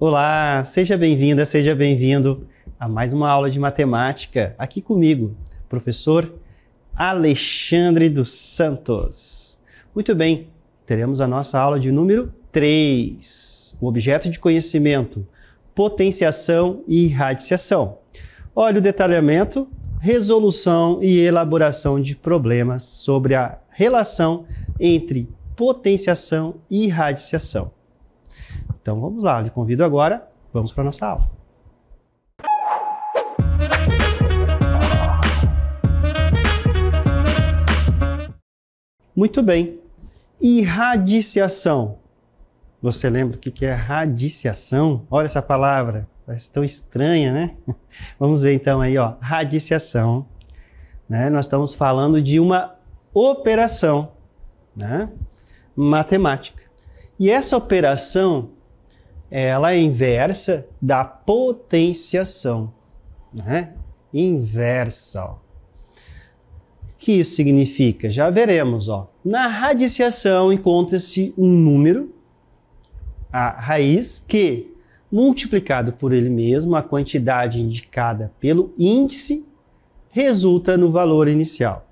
Olá, seja bem-vinda, seja bem-vindo a mais uma aula de matemática aqui comigo, professor Alexandre dos Santos. Muito bem, teremos a nossa aula de número 3, o objeto de conhecimento, potenciação e radiciação. Olha o detalhamento, resolução e elaboração de problemas sobre a relação entre potenciação e radiciação. Então vamos lá, lhe convido agora, vamos para a nossa aula. Muito bem, e radiciação? Você lembra o que é radiciação? Olha essa palavra, parece tão estranha, né? Vamos ver então aí, ó, radiciação, né? Nós estamos falando de uma operação, né, matemática. E essa operação, ela é inversa da potenciação, né? Inversa, ó. O que isso significa? Já veremos, ó. Na radiciação encontra-se um número, a raiz, que, multiplicado por ele mesmo, a quantidade indicada pelo índice, resulta no valor inicial.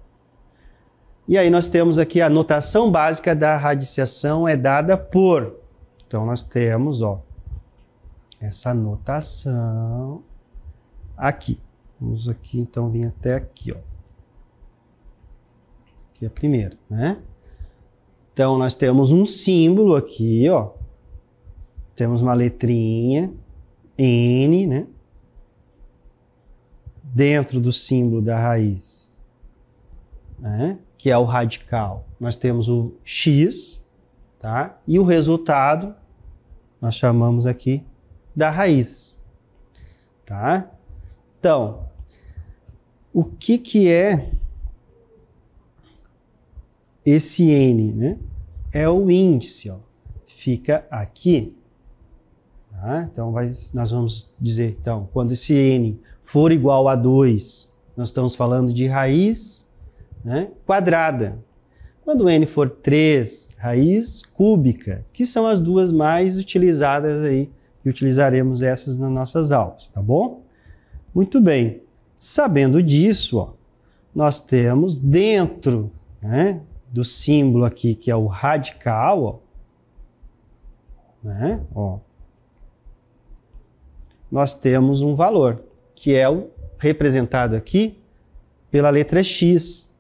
E aí nós temos aqui a notação básica da radiciação é dada por... Então nós temos, ó, essa notação aqui. Vamos aqui, então, vir até aqui, ó. Aqui é a primeira, né? Então nós temos um símbolo aqui, ó. Temos uma letrinha, N, né? Dentro do símbolo da raiz, né? Que é o radical. Nós temos o x, tá? E o resultado nós chamamos aqui da raiz, tá? Então, o que é esse n, né? É o índice, ó. Fica aqui, tá? Então, nós vamos dizer, então, quando esse n for igual a 2, nós estamos falando de raiz, né, quadrada. Quando n for 3, raiz cúbica, que são as duas mais utilizadas aí, que utilizaremos essas nas nossas aulas, tá bom? Muito bem. Sabendo disso, ó, nós temos dentro, né, do símbolo aqui, que é o radical, ó, né, ó, nós temos um valor, que é o representado aqui pela letra x.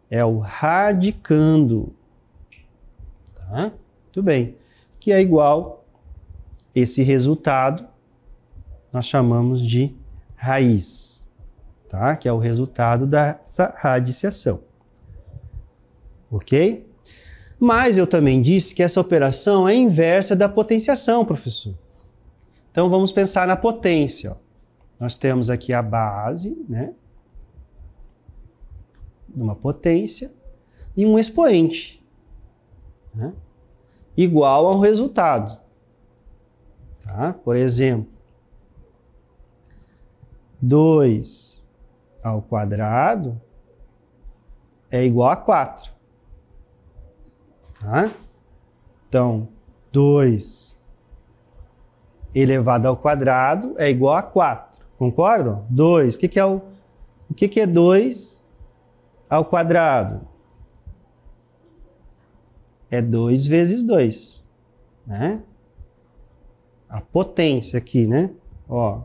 É o radicando, tá? Muito bem. Que é igual, esse resultado, nós chamamos de raiz, tá? Que é o resultado dessa radiciação. Ok? Mas eu também disse que essa operação é inversa da potenciação, professor. Então vamos pensar na potência, ó. Nós temos aqui a base, né? Uma potência e um expoente, né, igual a um resultado, tá? Por exemplo, 2 ao quadrado é igual a 4, tá? Então, 2 elevado ao quadrado é igual a 4, concordam? 2, o que é 2 ao quadrado? É 2 vezes 2, né? A potência aqui, né? Ó.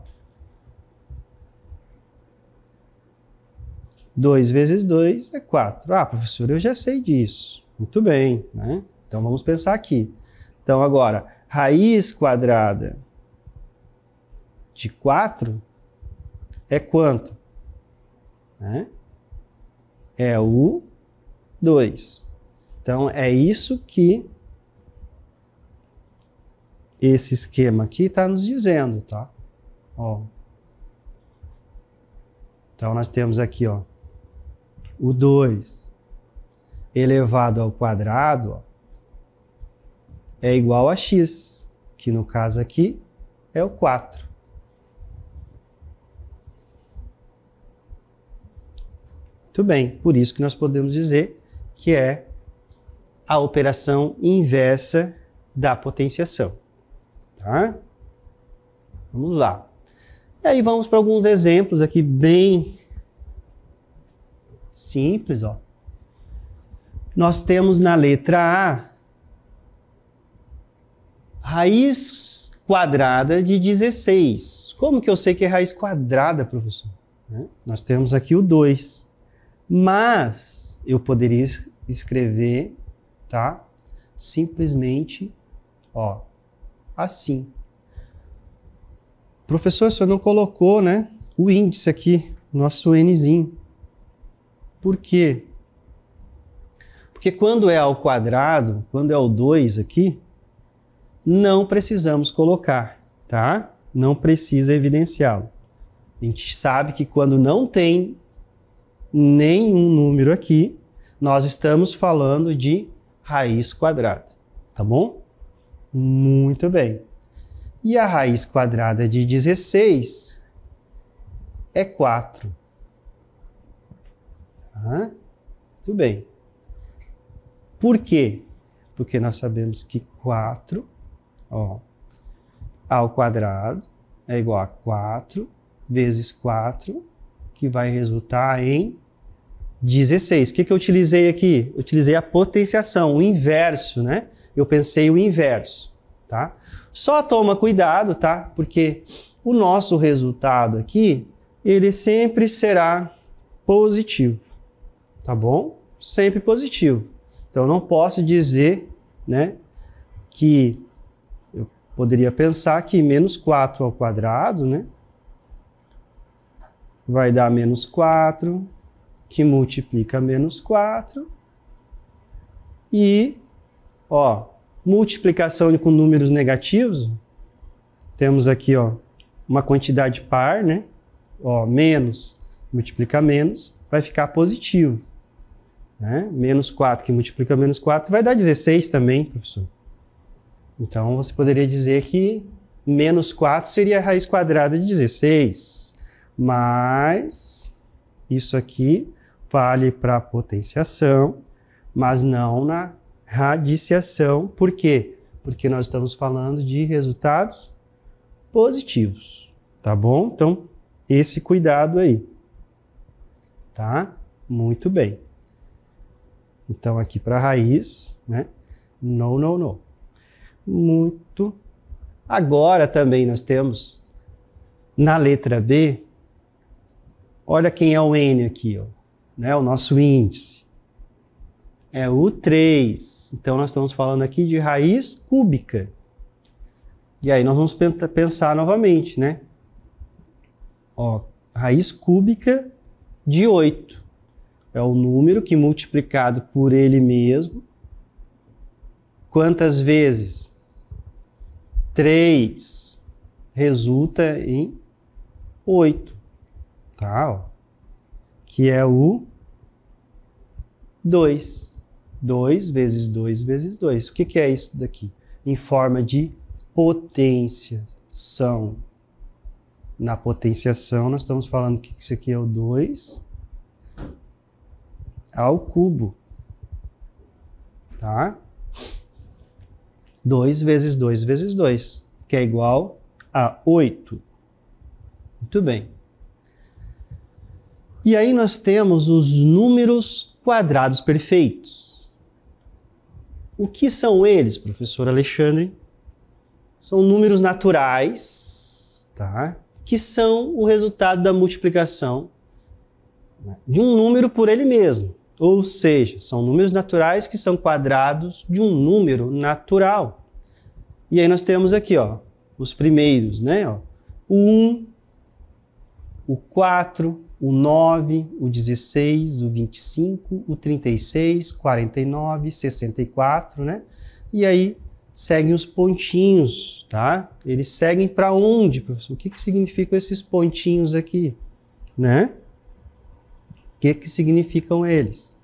2 vezes 2 é 4. Ah, professor, eu já sei disso. Muito bem, né? Então vamos pensar aqui. Então agora, raiz quadrada de 4 é quanto? Né? É o 2. Então, é isso que esse esquema aqui está nos dizendo, tá? Ó. Então, nós temos aqui, ó, o 2 elevado ao quadrado, ó, é igual a x, que no caso aqui é o 4. Muito bem, por isso que nós podemos dizer que é a operação inversa da potenciação. Tá? Vamos lá. E aí vamos para alguns exemplos aqui bem simples, ó. Nós temos na letra A raiz quadrada de 16. Como que eu sei que é raiz quadrada, professor? Nós temos aqui o 2. Mas eu poderia escrever, tá? Simplesmente, ó, assim. Professor, o senhor não colocou, né, o índice aqui, nosso Nzinho. Por quê? Porque quando é ao quadrado, quando é o 2 aqui, não precisamos colocar, tá? Não precisa evidenciá-lo. A gente sabe que quando não tem nenhum número aqui, nós estamos falando de raiz quadrada, tá bom? Muito bem. E a raiz quadrada de 16 é 4. Tá? Tudo bem. Por quê? Porque nós sabemos que 4, ó, ao quadrado é igual a 4 vezes 4, que vai resultar em 16. O que eu utilizei aqui? Eu utilizei a potenciação, o inverso, né? Eu pensei o inverso, tá? Só toma cuidado, tá? Porque o nosso resultado aqui, ele sempre será positivo, tá bom? Sempre positivo. Então, eu não posso dizer, né, que eu poderia pensar que menos 4 ao quadrado, né, vai dar menos 4, que multiplica menos 4. E, ó, multiplicação com números negativos, temos aqui, ó, uma quantidade par, né, ó, menos multiplica menos, vai ficar positivo. Né? Menos 4 que multiplica menos 4 vai dar 16 também, professor. Então, você poderia dizer que menos 4 seria a raiz quadrada de 16. Mas isso aqui vale para a potenciação, mas não na radiciação. Por quê? Porque nós estamos falando de resultados positivos. Tá bom? Então, esse cuidado aí. Tá? Muito bem. Então, aqui para a raiz, né? Não. Muito. Agora também nós temos, na letra B, olha quem é o N aqui, ó, né? O nosso índice. É o 3. Então, nós estamos falando aqui de raiz cúbica. E aí, nós vamos pensar novamente, né? Ó, raiz cúbica de 8. É o número que multiplicado por ele mesmo, quantas vezes? 3 resulta em 8, tá? Ó, que é o 2. 2 vezes 2 vezes 2. O que é isso daqui? Em forma de potenciação. Na potenciação, nós estamos falando que isso aqui é o 2 ao cubo, tá? 2 vezes 2 vezes 2, que é igual a 8. Muito bem. E aí nós temos os números quadrados perfeitos. O que são eles, professor Alexandre? São números naturais, tá? Que são o resultado da multiplicação de um número por ele mesmo. Ou seja, são números naturais que são quadrados de um número natural. E aí nós temos aqui, ó, os primeiros, né? Ó, o 1, o 4, o 9, o 16, o 25, o 36, 49, 64, né? E aí seguem os pontinhos, tá? Eles seguem para onde, professor? O que significam esses pontinhos aqui, né? O que significam eles?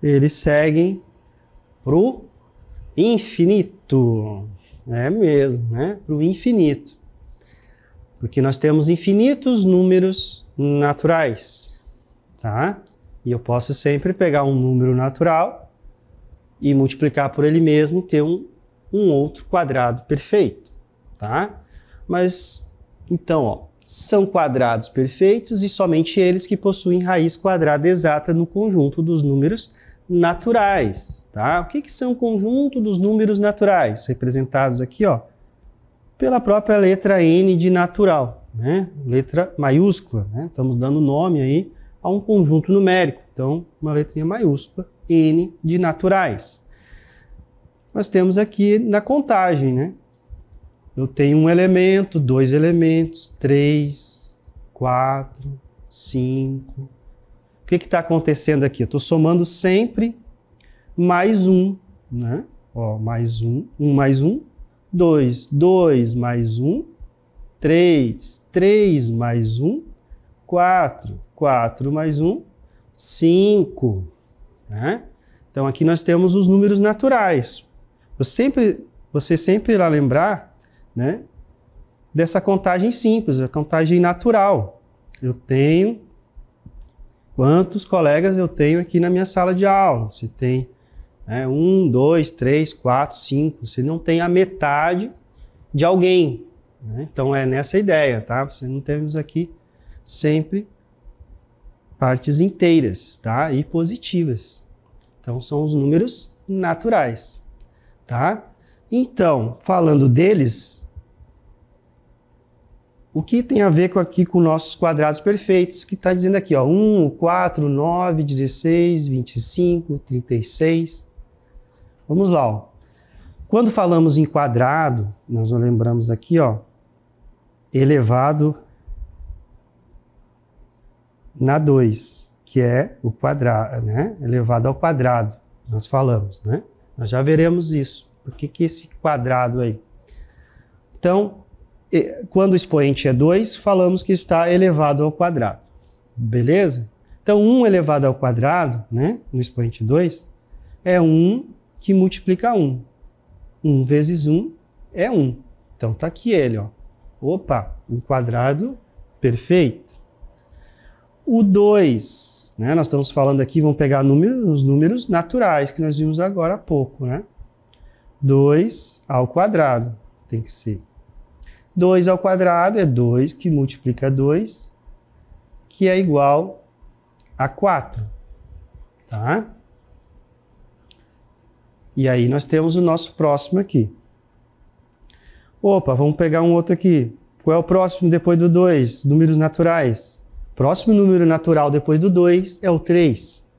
Eles seguem para o infinito. É mesmo, né? Para o infinito. Porque nós temos infinitos números naturais, tá? E eu posso sempre pegar um número natural e multiplicar por ele mesmo e ter um outro quadrado perfeito, tá? Mas, então, ó, são quadrados perfeitos e somente eles que possuem raiz quadrada exata no conjunto dos números naturais, tá? O que são o conjunto dos números naturais? Representados aqui, ó, pela própria letra N de natural, né? Letra maiúscula, né? Estamos dando nome aí a um conjunto numérico. Então, uma letrinha maiúscula, N de naturais. Nós temos aqui na contagem, né? Eu tenho um elemento, dois elementos, 3, 4, 5. O que está acontecendo aqui? Eu estou somando sempre mais um, né? Ó, mais um, 1 mais 1, 2, 2 mais 1, 3, 3 mais 1, 4, 4 mais 1, 5. Né? Então aqui nós temos os números naturais. Você sempre irá lembrar, né, dessa contagem simples, a contagem natural. Eu tenho... Quantos colegas eu tenho aqui na minha sala de aula? Você tem 1, 2, 3, 4, 5. Você não tem a metade de alguém. Né? Então é nessa ideia, tá? Você não temos aqui sempre partes inteiras, tá? E positivas. Então são os números naturais, tá? Então, falando deles, o que tem a ver aqui com nossos quadrados perfeitos, que está dizendo aqui, ó, 1, 4, 9, 16, 25, 36. Vamos lá, ó. Quando falamos em quadrado, nós lembramos aqui, ó, elevado na 2, que é o quadrado, né? Elevado ao quadrado, nós falamos, né? Nós já veremos isso. Por que esse quadrado aí? Então, quando o expoente é 2, falamos que está elevado ao quadrado. Beleza? Então, 1 elevado ao quadrado, né, no expoente 2, é 1 que multiplica 1. 1 vezes 1 é 1. Então, está aqui ele, ó. Opa, um quadrado perfeito. O 2, né, nós estamos falando aqui, vamos pegar os números naturais que nós vimos agora há pouco, né? 2 ao quadrado, tem que ser. 2 ao quadrado é 2 que multiplica 2, que é igual a 4, tá? E aí nós temos o nosso próximo aqui. Opa, vamos pegar um outro aqui. Qual é o próximo depois do 2? Números naturais. Próximo número natural depois do 2 é o 3.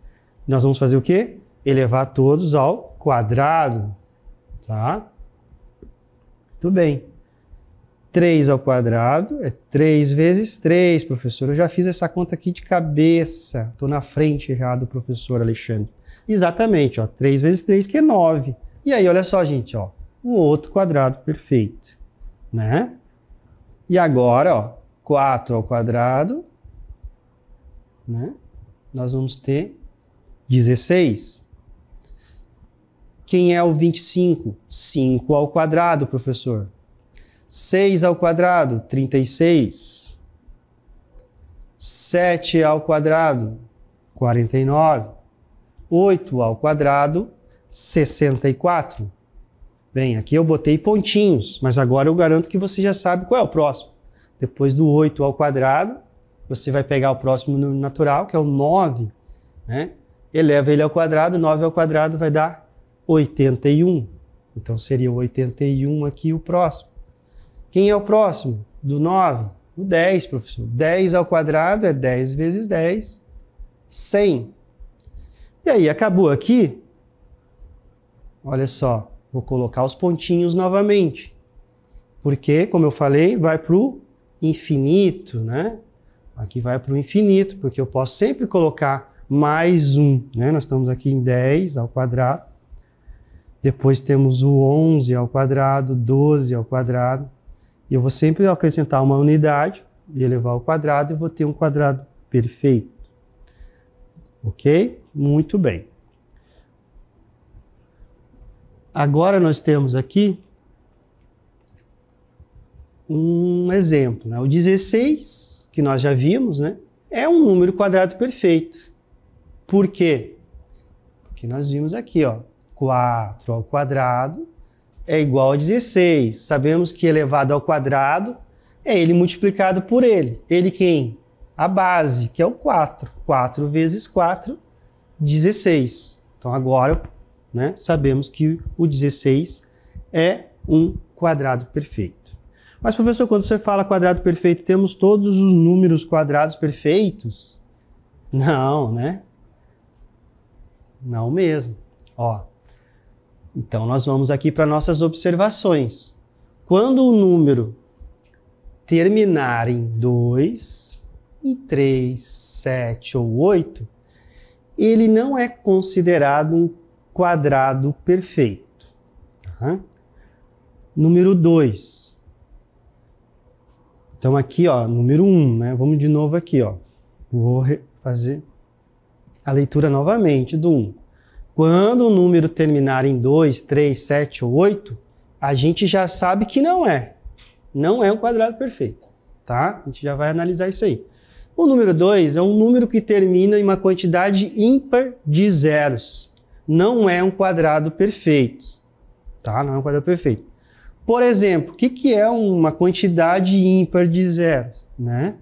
Nós vamos fazer o quê? Elevar todos ao quadrado, tá? Tudo bem. 3 ao quadrado é 3 vezes 3, professor. Eu já fiz essa conta aqui de cabeça. Estou na frente já do professor Alexandre. Exatamente, ó, 3 vezes 3, que é 9. E aí, olha só, gente, ó, o outro quadrado perfeito, né? E agora, ó, 4 ao quadrado, né? Nós vamos ter 16. Quem é o 25? 5 ao quadrado, professor. 6 ao quadrado, 36. 7 ao quadrado, 49. 8 ao quadrado, 64. Bem, aqui eu botei pontinhos, mas agora eu garanto que você já sabe qual é o próximo. Depois do 8 ao quadrado, você vai pegar o próximo número natural, que é o 9, né? Eleva ele ao quadrado, 9 ao quadrado vai dar 81. Então seria o 81 aqui o próximo. Quem é o próximo? Do 9? O 10, professor. 10 ao quadrado é 10 vezes 10, 100. E aí, acabou aqui? Olha só, vou colocar os pontinhos novamente. Porque, como eu falei, vai para o infinito, né? Aqui vai para o infinito, porque eu posso sempre colocar mais um, né? Nós estamos aqui em 10 ao quadrado. Depois temos o 11 ao quadrado, 12 ao quadrado. E eu vou sempre acrescentar uma unidade e elevar ao quadrado e vou ter um quadrado perfeito. Ok? Muito bem. Agora nós temos aqui um exemplo, né? O 16, que nós já vimos, né? É um número quadrado perfeito. Por quê? Porque nós vimos aqui, ó, 4 ao quadrado é igual a 16. Sabemos que elevado ao quadrado é ele multiplicado por ele. Ele quem? A base, que é o 4. 4 vezes 4, 16. Então agora, né, sabemos que o 16 é um quadrado perfeito. Mas, professor, quando você fala quadrado perfeito, temos todos os números quadrados perfeitos? Não, né? Não mesmo. Ó, então nós vamos aqui para nossas observações. Quando o número terminar em 2, em 3, 7 ou 8, ele não é considerado um quadrado perfeito. Tá? Número 2. Então aqui, ó, número 1, né? Vamos de novo aqui, ó. Vou fazer a leitura novamente do 1. Quando o número terminar em 2, 3, 7 ou 8, a gente já sabe que não é. Não é um quadrado perfeito, tá? A gente já vai analisar isso aí. O número 2 é um número que termina em uma quantidade ímpar de zeros. Não é um quadrado perfeito, tá? Não é um quadrado perfeito. Por exemplo, o que é uma quantidade ímpar de zeros, né?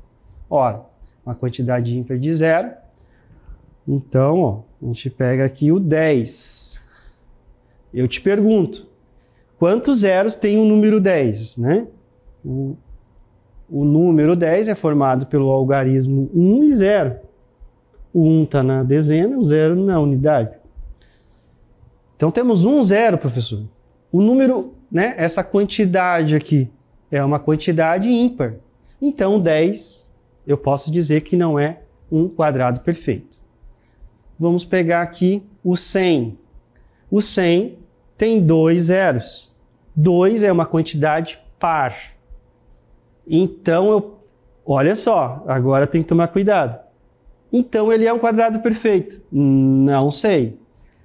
Ora, uma quantidade ímpar de zero. Então, ó, a gente pega aqui o 10. Eu te pergunto, quantos zeros tem o número 10, né? O número 10 é formado pelo algarismo 1 e 0. O 1 está na dezena, o 0 na unidade. Então temos 1, 0, professor. O número, né, essa quantidade aqui é uma quantidade ímpar. Então 10, eu posso dizer que não é um quadrado perfeito. Vamos pegar aqui o 100. O 100 tem 2 zeros. 2 é uma quantidade par. Então, olha só, agora tem que tomar cuidado. Então, ele é um quadrado perfeito? Não sei.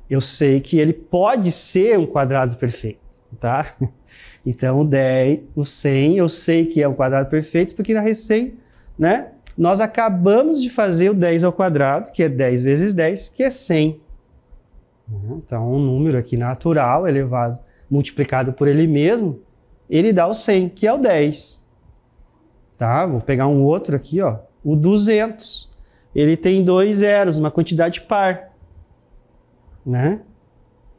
Eu sei que ele pode ser um quadrado perfeito, tá? Então, o 100, eu sei que é um quadrado perfeito, porque na recém, né, nós acabamos de fazer o 10 ao quadrado, que é 10 vezes 10, que é 100. Então, um número aqui natural, elevado, multiplicado por ele mesmo, ele dá o 100, que é o 10. Tá? Vou pegar um outro aqui, ó, o 200. Ele tem 2 zeros, uma quantidade par. Né?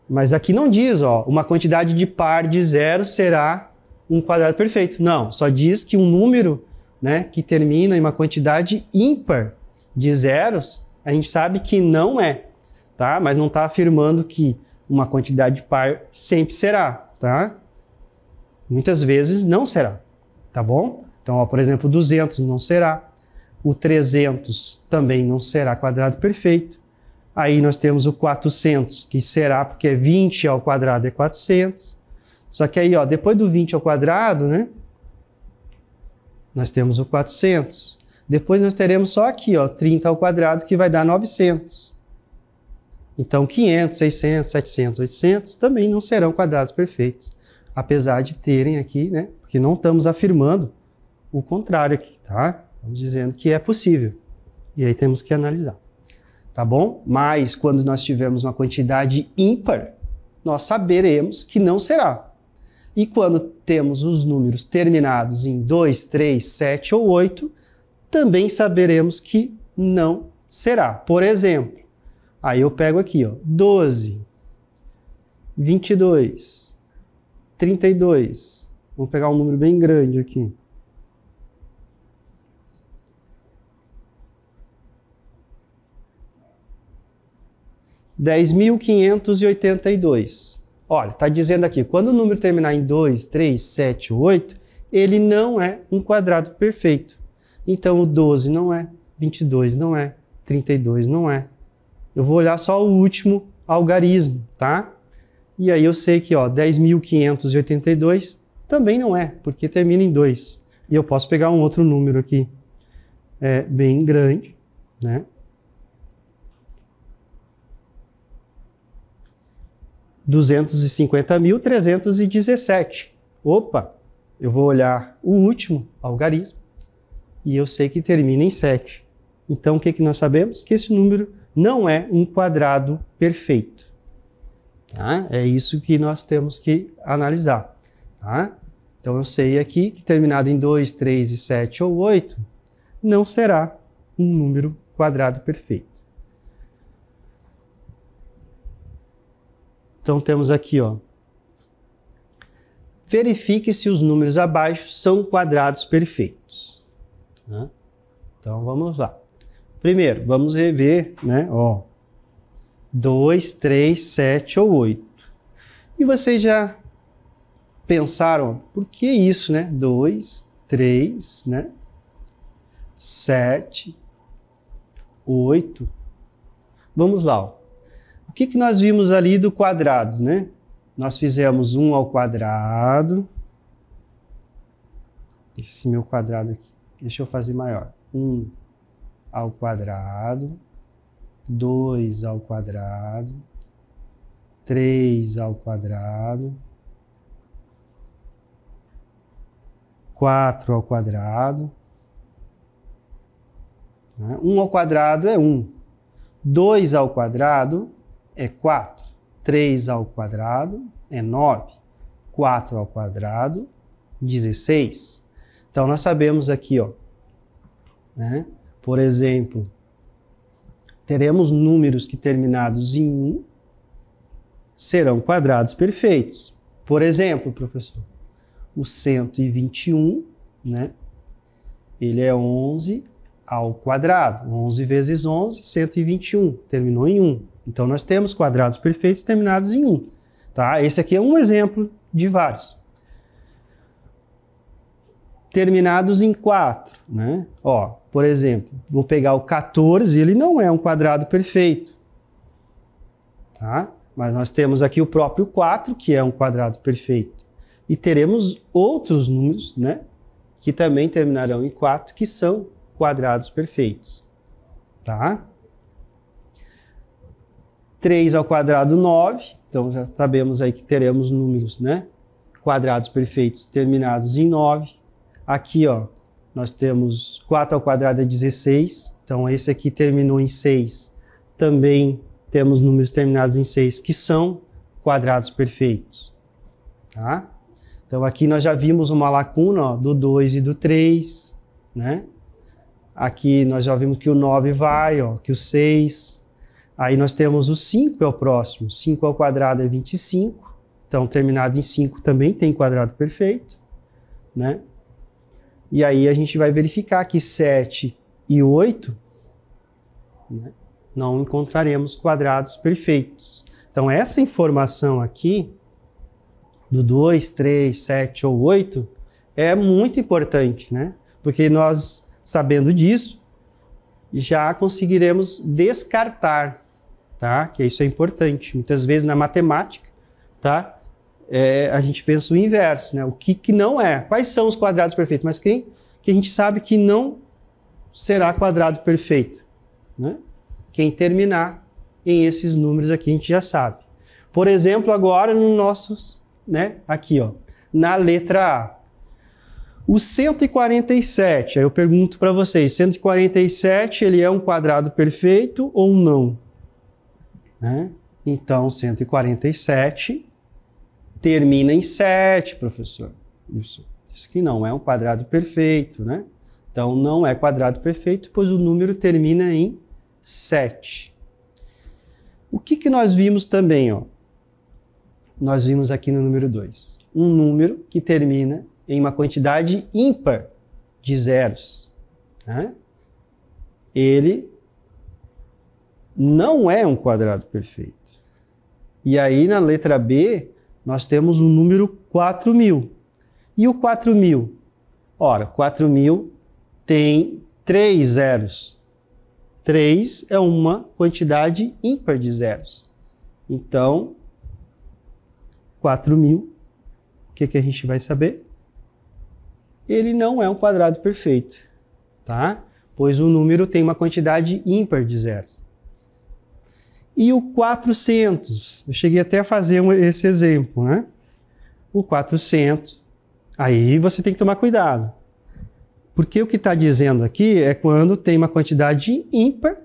Mas aqui não diz, ó, uma quantidade de par de zeros será um quadrado perfeito. Não, só diz que um número, né, que termina em uma quantidade ímpar de zeros, a gente sabe que não é, tá? Mas não está afirmando que uma quantidade par sempre será, tá? Muitas vezes não será, tá bom? Então, ó, por exemplo, o 200 não será, o 300 também não será quadrado perfeito. Aí nós temos o 400, que será, porque 20 ao quadrado é 400. Só que aí, ó, depois do 20 ao quadrado, né, nós temos o 400. Depois nós teremos só aqui, ó, 30 ao quadrado, que vai dar 900. Então, 500, 600, 700, 800 também não serão quadrados perfeitos. Apesar de terem aqui, né, porque não estamos afirmando o contrário aqui, tá? Estamos dizendo que é possível. E aí temos que analisar. Tá bom? Mas quando nós tivermos uma quantidade ímpar, nós saberemos que não será. E quando temos os números terminados em 2, 3, 7 ou 8, também saberemos que não será. Por exemplo, aí eu pego aqui, ó, 12, 22, 32. Vamos pegar um número bem grande aqui. 10.582. Olha, está dizendo aqui, quando o número terminar em 2, 3, 7, 8, ele não é um quadrado perfeito. Então, o 12 não é, 22 não é, 32 não é. Eu vou olhar só o último algarismo, tá? E aí eu sei que, ó, 10.582 também não é, porque termina em 2. E eu posso pegar um outro número aqui, bem grande, né? 250.317. Opa, eu vou olhar o último algarismo e eu sei que termina em 7. Então, o que nós sabemos? Que esse número não é um quadrado perfeito. Tá? É isso que nós temos que analisar. Tá? Então eu sei aqui que terminado em 2, 3 e 7 ou 8 não será um número quadrado perfeito. Então temos aqui, ó. Verifique se os números abaixo são quadrados perfeitos. Tá? Então vamos lá. Primeiro, vamos rever, né? Ó, 2, 3, 7 ou 8. E vocês já pensaram, por que isso, né? 2, 3, né? 7, 8. Vamos lá. Ó. O que nós vimos ali do quadrado, né? Nós fizemos 1 ao quadrado. Esse meu quadrado aqui. Deixa eu fazer maior. 1 ao quadrado. 2 ao quadrado. 3 ao quadrado. 4 ao quadrado. 1 ao quadrado é 1. 2 ao quadrado é 4. 3 ao quadrado é 9. 4 ao quadrado, 16. Então, nós sabemos aqui, ó, né? Por exemplo, teremos números que terminados em 1 serão quadrados perfeitos. Por exemplo, professor, o 121, né? Ele é 11 ao quadrado. 11 vezes 11, 121. Terminou em 1. Então, nós temos quadrados perfeitos terminados em 1. Tá? Esse aqui é um exemplo de vários. Terminados em 4. Né? Ó, por exemplo, vou pegar o 14, ele não é um quadrado perfeito. Tá? Mas nós temos aqui o próprio 4, que é um quadrado perfeito. E teremos outros números, né, que também terminarão em 4, que são quadrados perfeitos. Tá? 3 ao quadrado, 9. Então, já sabemos aí que teremos números, né, quadrados perfeitos terminados em 9. Aqui, ó, nós temos 4 ao quadrado é 16. Então, esse aqui terminou em 6. Também temos números terminados em 6 que são quadrados perfeitos. Tá? Então, aqui nós já vimos uma lacuna, ó, do 2 e do 3. Né? Aqui nós já vimos que o 9 vai, ó, que o 6... Aí nós temos o 5 é o próximo. 5 ao quadrado é 25. Então, terminado em 5 também tem quadrado perfeito. Né? E aí a gente vai verificar que 7 e 8, né, não encontraremos quadrados perfeitos. Então, essa informação aqui, do 2, 3, 7 ou 8, é muito importante, né? Porque nós, sabendo disso, já conseguiremos descartar. Tá? Que isso é importante. Muitas vezes na matemática, tá? A gente pensa o inverso, né? O que não é? Quais são os quadrados perfeitos? Mas quem que a gente sabe que não será quadrado perfeito? Né? Quem terminar em esses números aqui a gente já sabe. Por exemplo, agora no nossos, né? Aqui, ó, na letra A. O 147, aí eu pergunto para vocês, 147 ele é um quadrado perfeito ou não? Né? Então, 147 termina em 7, professor. Isso que não é um quadrado perfeito, né? Então, não é quadrado perfeito, pois o número termina em 7. O que nós vimos também? Ó? Nós vimos aqui no número 2. Um número que termina em uma quantidade ímpar de zeros. Né? Ele não é um quadrado perfeito. E aí, na letra B, nós temos o número 4.000. E o 4.000? Ora, 4.000 tem 3 zeros. 3 é uma quantidade ímpar de zeros. Então, 4.000, o que a gente vai saber? Ele não é um quadrado perfeito, tá? Pois o número tem uma quantidade ímpar de zeros. E o 400, eu cheguei até a fazer esse exemplo, né? O 400, aí você tem que tomar cuidado. Porque o que está dizendo aqui é quando tem uma quantidade ímpar,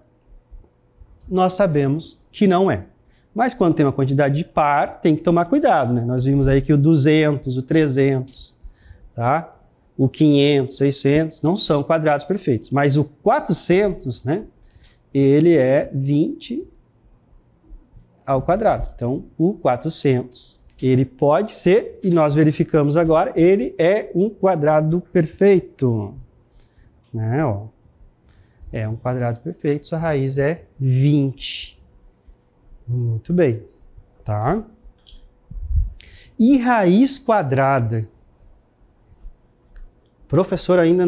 nós sabemos que não é. Mas quando tem uma quantidade de par, tem que tomar cuidado, né? Nós vimos aí que o 200, o 300, tá? O 500, 600 não são quadrados perfeitos. Mas o 400, né? Ele é 20 ao quadrado. Então, o 400, ele pode ser, e nós verificamos agora, ele é um quadrado perfeito. Né? Ó, é um quadrado perfeito, sua raiz é 20. Muito bem, tá? E raiz quadrada? Professor, ainda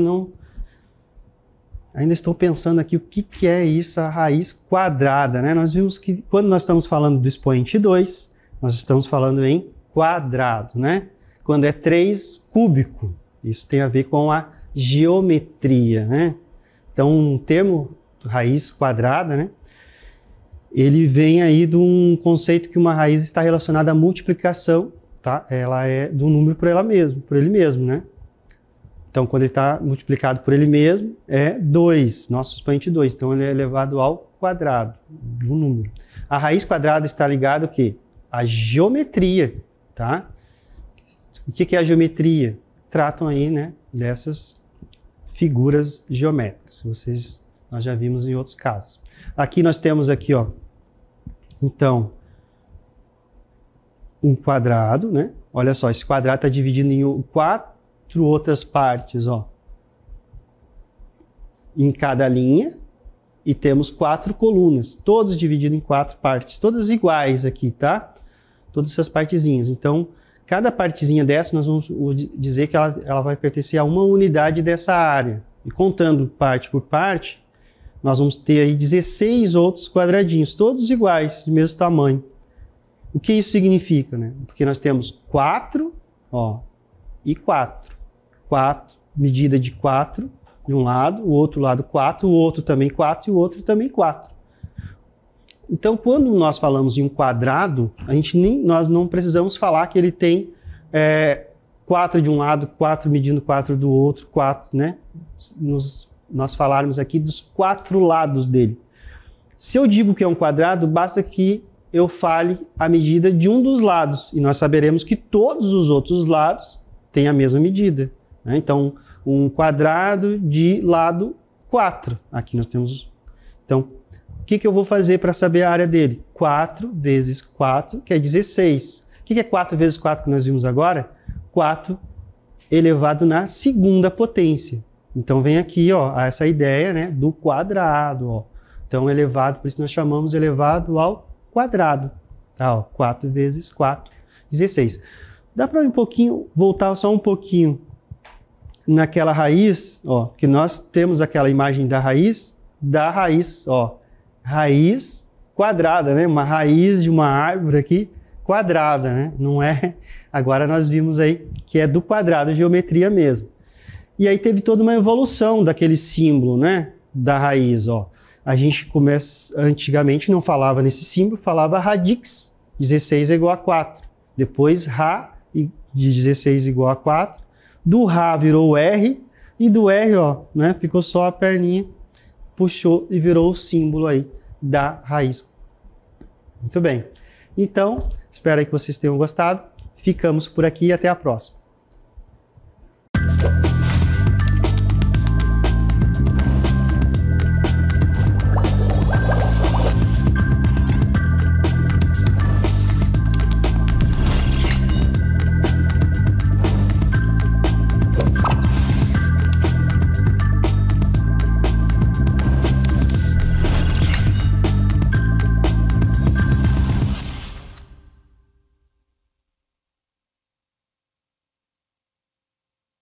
estou pensando aqui o que é isso, a raiz quadrada, né? Nós vimos que quando nós estamos falando do expoente 2, nós estamos falando em quadrado, né? Quando é 3, cúbico. Isso tem a ver com a geometria, né? Então, um termo raiz quadrada, né? Ele vem aí de um conceito que uma raiz está relacionada à multiplicação, tá? Ela é do número por ele mesmo, né? Então, quando ele está multiplicado por ele mesmo, é 2, nosso expoente 2. Então, ele é elevado ao quadrado do número. A raiz quadrada está ligada ao quê? À geometria, tá? O que é a geometria? Tratam aí, né, dessas figuras geométricas. Nós já vimos em outros casos. Aqui nós temos aqui, ó, então, um quadrado, né? Olha só, esse quadrado está dividido em 4 outras partes, ó, em cada linha, e temos 4 colunas, todos divididos em 4 partes, todas iguais aqui, tá? Todas essas partezinhas. Então, cada partezinha dessa, nós vamos dizer que ela vai pertencer a uma unidade dessa área. E contando parte por parte, nós vamos ter aí 16 outros quadradinhos, todos iguais, de mesmo tamanho. O que isso significa, né? Porque nós temos 4, ó, e 4. 4, medida de 4 de um lado, o outro lado 4, o outro também 4 e o outro também 4. Então, quando nós falamos em um quadrado, nós não precisamos falar que ele tem 4 de um lado, 4 medindo 4 do outro, 4, né? Nós falarmos aqui dos 4 lados dele. Se eu digo que é um quadrado, basta que eu fale a medida de um dos lados, e nós saberemos que todos os outros lados têm a mesma medida. Né? Então, um quadrado de lado 4. Aqui nós temos... Então, o que eu vou fazer para saber a área dele? 4 vezes 4, que é 16. O que é 4 vezes 4 que nós vimos agora? 4 elevado na segunda potência. Então, vem aqui, ó, essa ideia, né, do quadrado. Ó. Então, elevado, por isso nós chamamos elevado ao quadrado. Tá, ó, 4 vezes 4, 16. Dá para voltar só um pouquinho naquela raiz, ó, que nós temos aquela imagem da raiz, ó, raiz quadrada, né? Uma raiz de uma árvore aqui quadrada, né? Não é... Agora nós vimos aí que é do quadrado, geometria mesmo. E aí teve toda uma evolução daquele símbolo, né? Da raiz, ó. A gente antigamente não falava nesse símbolo, falava radix, 16 é igual a 4. Depois Rá, de 16 igual a 4. Do Rá virou o R, e do R, ó, né? Ficou só a perninha, puxou e virou o símbolo aí da raiz. Muito bem. Então, espero aí que vocês tenham gostado. Ficamos por aqui e até a próxima.